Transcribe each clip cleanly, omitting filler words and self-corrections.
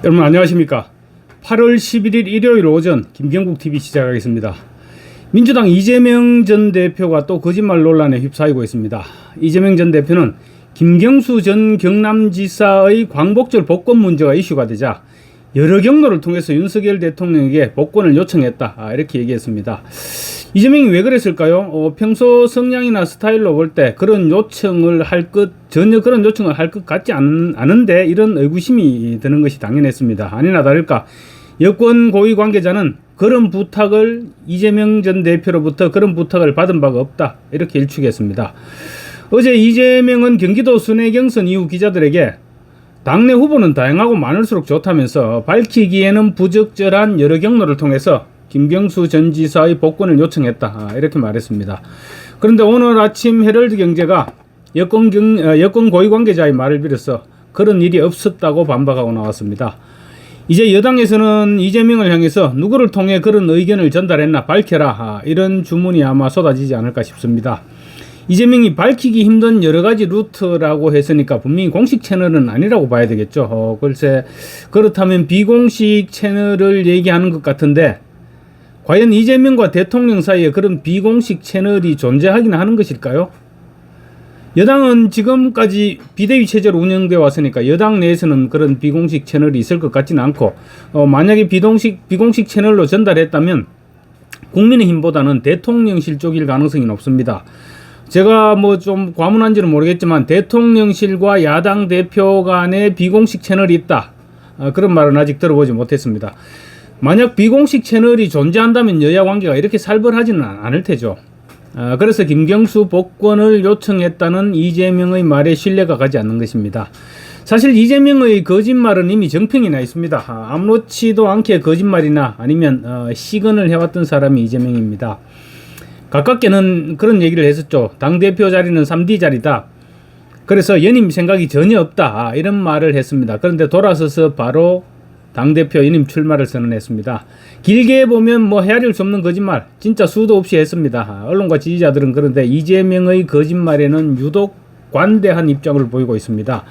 여러분 안녕하십니까. 8월 11일 일요일 오전 김경국TV 시작하겠습니다. 민주당 이재명 전 대표가 또 거짓말 논란에 휩싸이고 있습니다. 이재명 전 대표는 김경수 전 경남지사의 광복절 복권 문제가 이슈가 되자 여러 경로를 통해서 윤석열 대통령에게 복권을 요청했다, 이렇게 얘기했습니다. 이재명이 왜 그랬을까요? 평소 성향이나 스타일로 볼 때 그런 요청을 전혀 그런 요청을 할 것 같지 않은데 이런 의구심이 드는 것이 당연했습니다. 아니나 다를까 여권 고위 관계자는 그런 부탁을 이재명 전 대표로부터 그런 부탁을 받은 바가 없다, 이렇게 일축했습니다. 어제 이재명은 경기도 순회 경선 이후 기자들에게 당내 후보는 다양하고 많을수록 좋다면서 밝히기에는 부적절한 여러 경로를 통해서 김경수 전 지사의 복권을 요청했다, 이렇게 말했습니다. 그런데 오늘 아침 헤럴드 경제가 여권 고위 관계자의 말을 빌어서 그런 일이 없었다고 반박하고 나왔습니다. 이제 여당에서는 이재명을 향해서 누구를 통해 그런 의견을 전달했나 밝혀라, 이런 주문이 아마 쏟아지지 않을까 싶습니다. 이재명이 밝히기 힘든 여러 가지 루트라고 했으니까 분명히 공식 채널은 아니라고 봐야 되겠죠. 글쎄 그렇다면 비공식 채널을 얘기하는 것 같은데 과연 이재명과 대통령 사이에 그런 비공식 채널이 존재하기는 하는 것일까요? 여당은 지금까지 비대위 체제로 운영되어 왔으니까 여당 내에서는 그런 비공식 채널이 있을 것 같지는 않고, 만약에 비공식 채널로 전달했다면 국민의힘보다는 대통령실 쪽일 가능성이 높습니다. 제가 뭐 좀 과문한지는 모르겠지만 대통령실과 야당 대표 간에 비공식 채널이 있다, 그런 말은 아직 들어보지 못했습니다. 만약 비공식 채널이 존재한다면 여야 관계가 이렇게 살벌하지는 않을 테죠. 그래서 김경수 복권을 요청했다는 이재명의 말에 신뢰가 가지 않는 것입니다. 사실 이재명의 거짓말은 이미 정평이 나 있습니다. 아무렇지도 않게 거짓말이나 아니면 시건을 해왔던 사람이 이재명입니다. 가깝게는 그런 얘기를 했었죠. 당대표 자리는 3D 자리다. 그래서 연임 생각이 전혀 없다, 이런 말을 했습니다. 그런데 돌아서서 바로 당대표 연임 출마를 선언했습니다. 길게 보면 뭐 헤아릴 수 없는 거짓말, 진짜 수도 없이 했습니다. 언론과 지지자들은 그런데 이재명의 거짓말에는 유독 관대한 입장을 보이고 있습니다.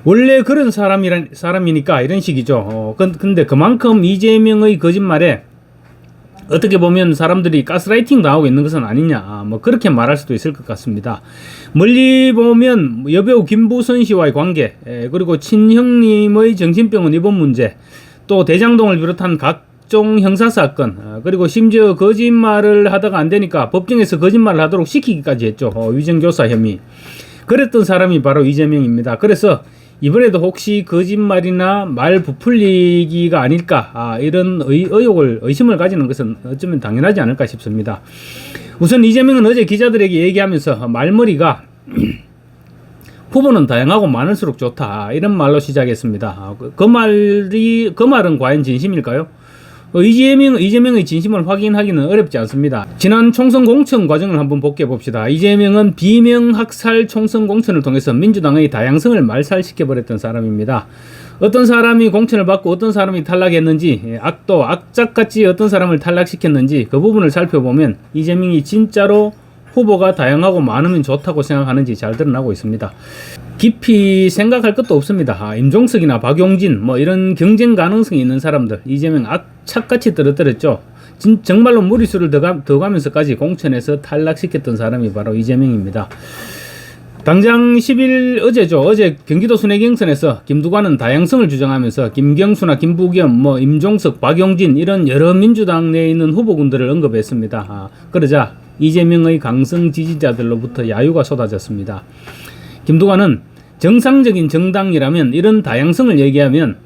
원래 그런 사람이니까 이런 식이죠. 근데 그만큼 이재명의 거짓말에 어떻게 보면 사람들이 가스라이팅 당하고 있는 것은 아니냐, 뭐 그렇게 말할 수도 있을 것 같습니다. 멀리 보면 여배우 김부선 씨와의 관계, 그리고 친형님의 정신병원 입원 문제, 또 대장동을 비롯한 각종 형사사건, 그리고 심지어 거짓말을 하다가 안 되니까 법정에서 거짓말을 하도록 시키기까지 했죠. 위정교사 혐의. 그랬던 사람이 바로 이재명입니다. 그래서 이번에도 혹시 거짓말이나 말 부풀리기가 아닐까, 이런 의심을 가지는 것은 어쩌면 당연하지 않을까 싶습니다. 우선 이재명은 어제 기자들에게 얘기하면서 말머리가 후보는 다양하고 많을수록 좋다, 이런 말로 시작했습니다. 그 말은 과연 진심일까요? 이재명의 진심을 확인하기는 어렵지 않습니다. 지난 총선 공천 과정을 한번 복귀해 봅시다. 이재명은 비명학살 총선 공천을 통해서 민주당의 다양성을 말살시켜버렸던 사람입니다. 어떤 사람이 공천을 받고 어떤 사람이 탈락했는지, 악착같이 어떤 사람을 탈락시켰는지 그 부분을 살펴보면 이재명이 진짜로 후보가 다양하고 많으면 좋다고 생각하는지 잘 드러나고 있습니다. 깊이 생각할 것도 없습니다. 임종석이나 박용진 뭐 이런 경쟁 가능성이 있는 사람들 이재명 악착같이 떨어뜨렸죠. 정말로 무리수를 더 가면서까지 공천에서 탈락시켰던 사람이 바로 이재명입니다. 당장 10일 어제 경기도 순회 경선에서 김두관은 다양성을 주장하면서 김경수나 김부겸, 뭐 임종석, 박용진 이런 여러 민주당 내에 있는 후보군들을 언급했습니다. 그러자 이재명의 강성 지지자들로부터 야유가 쏟아졌습니다. 김두관은 정상적인 정당이라면 이런 다양성을 얘기하면서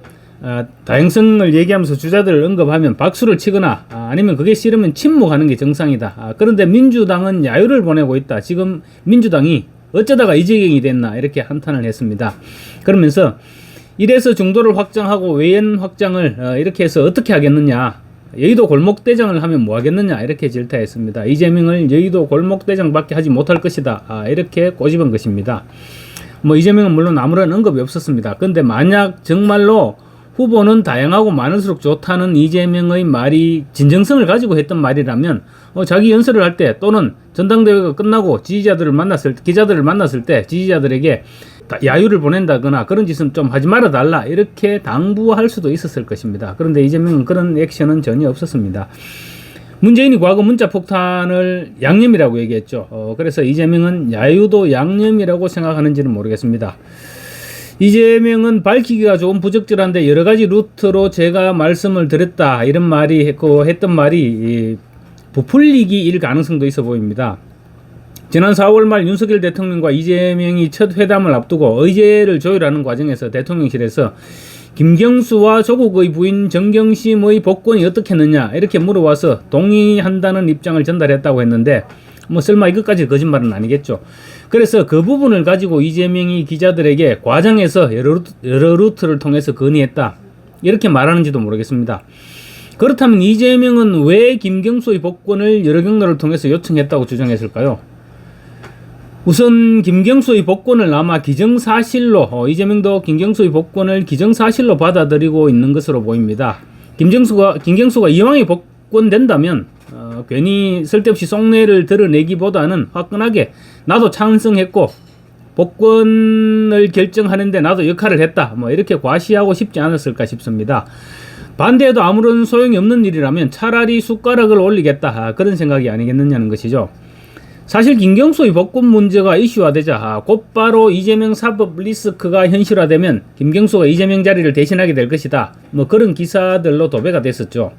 주자들을 언급하면 박수를 치거나 아니면 그게 싫으면 침묵하는 게 정상이다. 그런데 민주당은 야유를 보내고 있다. 지금 민주당이 어쩌다가 이 지경이 됐나, 이렇게 한탄을 했습니다. 그러면서 이래서 중도를 확장하고 외연 확장을 이렇게 해서 어떻게 하겠느냐, 여의도 골목대장을 하면 뭐 하겠느냐, 이렇게 질타했습니다. 이재명을 여의도 골목대장밖에 하지 못할 것이다, 이렇게 꼬집은 것입니다. 뭐 이재명은 물론 아무런 언급이 없었습니다. 근데 만약 정말로 후보는 다양하고 많을수록 좋다는 이재명의 말이 진정성을 가지고 했던 말이라면 자기 연설을 할 때 또는 전당대회가 끝나고 기자들을 만났을 때 지지자들에게 야유를 보낸다거나 그런 짓은 좀 하지 말아달라 이렇게 당부할 수도 있었을 것입니다. 그런데 이재명은 그런 액션은 전혀 없었습니다. 문재인이 과거 문자 폭탄을 양념이라고 얘기했죠. 그래서 이재명은 야유도 양념이라고 생각하는지는 모르겠습니다. 이재명은 밝히기가 조금 부적절한데 여러 가지 루트로 제가 말씀을 드렸다 이런 말이 했던 말이 부풀리기일 가능성도 있어 보입니다. 지난 4월 말 윤석열 대통령과 이재명이 첫 회담을 앞두고 의제를 조율하는 과정에서 대통령실에서 김경수와 조국의 부인 정경심의 복권이 어떻겠느냐 이렇게 물어와서 동의한다는 입장을 전달했다고 했는데 뭐 설마 이것까지 거짓말은 아니겠죠. 그래서 그 부분을 가지고 이재명이 기자들에게 과장해서 여러 루트를 통해서 건의했다 이렇게 말하는지도 모르겠습니다. 그렇다면 이재명은 왜 김경수의 복권을 여러 경로를 통해서 요청했다고 주장했을까요? 우선 김경수의 복권을 아마 기정사실로 이재명도 김경수의 복권을 기정사실로 받아들이고 있는 것으로 보입니다. 김경수가 이왕에 복권된다면 괜히 쓸데없이 속내를 드러내기보다는 화끈하게 나도 찬성했고 복권을 결정하는데 나도 역할을 했다 뭐 이렇게 과시하고 싶지 않았을까 싶습니다. 반대해도 아무런 소용이 없는 일이라면 차라리 숟가락을 올리겠다 그런 생각이 아니겠느냐는 것이죠. 사실 김경수의 복권 문제가 이슈화되자 곧바로 이재명 사법 리스크가 현실화되면 김경수가 이재명 자리를 대신하게 될 것이다 뭐 그런 기사들로 도배가 됐었죠.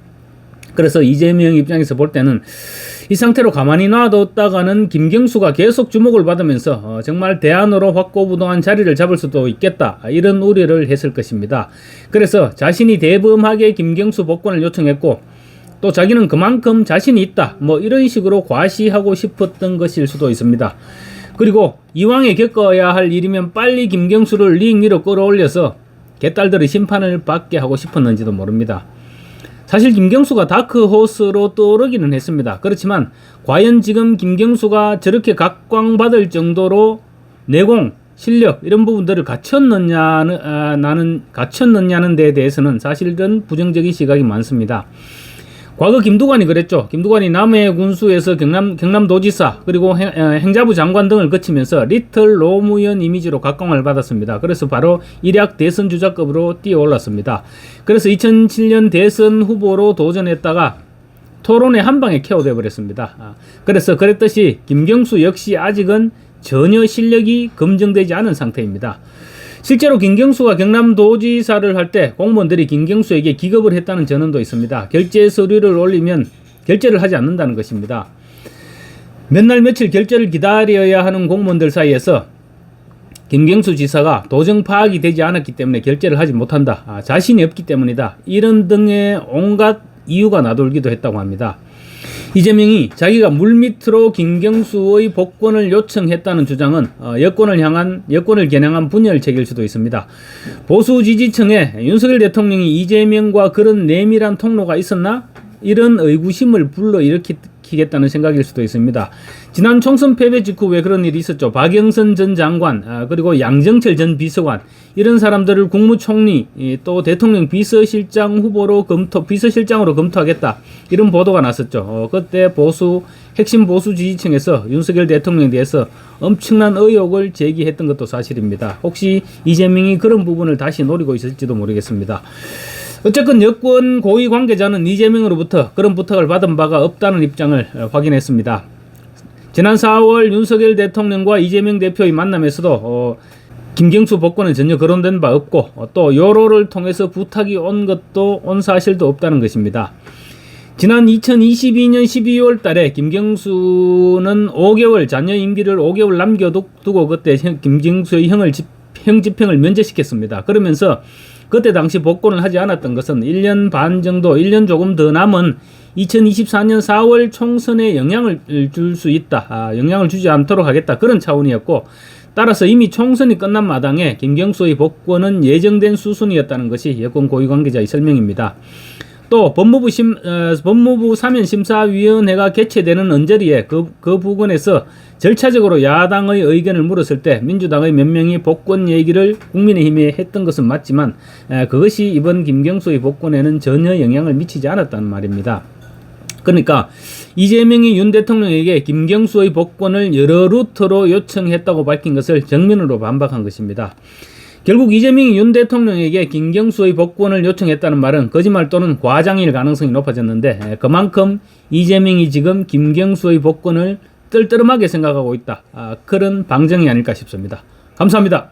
그래서 이재명 입장에서 볼 때는 이 상태로 가만히 놔뒀다가는 김경수가 계속 주목을 받으면서 정말 대안으로 확고부동한 자리를 잡을 수도 있겠다 이런 우려를 했을 것입니다. 그래서 자신이 대범하게 김경수 복권을 요청했고 또 자기는 그만큼 자신이 있다 뭐 이런 식으로 과시하고 싶었던 것일 수도 있습니다. 그리고 이왕에 겪어야 할 일이면 빨리 김경수를 링 위로 끌어올려서 개딸들의 심판을 받게 하고 싶었는지도 모릅니다. 사실 김경수가 다크호스로 떠오르기는 했습니다. 그렇지만 과연 지금 김경수가 저렇게 각광받을 정도로 내공, 실력 이런 부분들을 갖췄느냐는 데에 대해서는 사실은 부정적인 시각이 많습니다. 과거 김두관이 그랬죠. 김두관이 남해 군수에서 경남도지사 그리고 행자부 장관 등을 거치면서 리틀 노무현 이미지로 각광을 받았습니다. 그래서 바로 일약 대선 주자급으로 뛰어올랐습니다. 그래서 2007년 대선 후보로 도전했다가 토론의 한 방에 KO돼 버렸습니다. 그래서 그랬듯이 김경수 역시 아직은 전혀 실력이 검증되지 않은 상태입니다. 실제로 김경수가 경남도지사를 할 때 공무원들이 김경수에게 기겁을 했다는 전언도 있습니다. 결제 서류를 올리면 결제를 하지 않는다는 것입니다. 몇 날 며칠 결제를 기다려야 하는 공무원들 사이에서 김경수 지사가 도정 파악이 되지 않았기 때문에 결제를 하지 못한다. 자신이 없기 때문이다. 이런 등의 온갖 이유가 나돌기도 했다고 합니다. 이재명이 자기가 물밑으로 김경수의 복권을 요청했다는 주장은 여권을 겨냥한 분열책일 수도 있습니다. 보수 지지층에 윤석열 대통령이 이재명과 그런 내밀한 통로가 있었나? 이런 의구심을 불러일으키겠다는 생각일 수도 있습니다. 지난 총선 패배 직후 왜 그런 일이 있었죠. 박영선 전 장관 그리고 양정철 전 비서관 이런 사람들을 국무총리 또 대통령 비서실장으로 검토하겠다 이런 보도가 났었죠. 그때 핵심 보수 지지층에서 윤석열 대통령에 대해서 엄청난 의혹을 제기했던 것도 사실입니다. 혹시 이재명이 그런 부분을 다시 노리고 있을지도 모르겠습니다. 어쨌건 여권 고위 관계자는 이재명으로부터 그런 부탁을 받은 바가 없다는 입장을 확인했습니다. 지난 4월 윤석열 대통령과 이재명 대표의 만남에서도 김경수 복권은 전혀 거론된 바 없고 또 여로를 통해서 부탁이 온 사실도 없다는 것입니다. 지난 2022년 12월 달에 김경수는 자녀 임기를 5개월 남겨두고 그때 김경수의 형 집행을 면제시켰습니다. 그러면서 그때 당시 복권을 하지 않았던 것은 1년 반 정도, 1년 조금 더 남은 2024년 4월 총선에 영향을 줄 수 있다. 영향을 주지 않도록 하겠다. 그런 차원이었고 따라서 이미 총선이 끝난 마당에 김경수의 복권은 예정된 수순이었다는 것이 여권 고위 관계자의 설명입니다. 또 법무부 사면심사위원회가 개최되는 언저리에 그 부근에서 절차적으로 야당의 의견을 물었을 때 민주당의 몇 명이 복권 얘기를 국민의힘에 했던 것은 맞지만 그것이 이번 김경수의 복권에는 전혀 영향을 미치지 않았다는 말입니다. 그러니까 이재명이 윤 대통령에게 김경수의 복권을 여러 루트로 요청했다고 밝힌 것을 정면으로 반박한 것입니다. 결국 이재명이 윤 대통령에게 김경수의 복권을 요청했다는 말은 거짓말 또는 과장일 가능성이 높아졌는데, 그만큼 이재명이 지금 김경수의 복권을 떨떠름하게 생각하고 있다, 그런 방증이 아닐까 싶습니다. 감사합니다.